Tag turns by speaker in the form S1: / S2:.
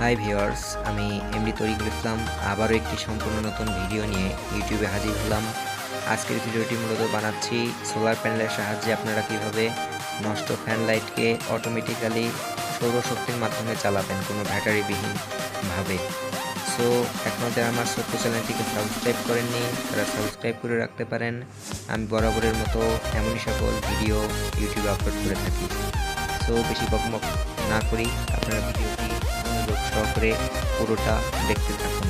S1: Hi viewers, আমি MD Tarikul ইসলাম আবারও একটি সম্পূর্ণ নতুন ভিডিও নিয়ে ইউটিউবে হাজির হলাম। আজকের ভিডিওটি মূলত বানাচ্ছি সোলার প্যানেলের সাহায্যে আপনারা কিভাবে নষ্ট ফ্যান লাইটকে অটোমেটিক্যালি সৌরশক্তির মাধ্যমে চালাবেন কোনো ব্যাটারিবিহীনভাবে। সো এখনও যারা আমার ছোট্ট চ্যানেলটিকে সাবস্ক্রাইব করেননি তারা সাবস্ক্রাইব করে রাখতে পারেন। আমি বরাবরের মতো এমনই সকল ভিডিও ইউটিউবে আপলোড করে থাকি। সো বেশি বকবক না করি, আপনারা ভিডিওটি মনোযোগ সহকারে পুরোটা দেখতে থাকুন।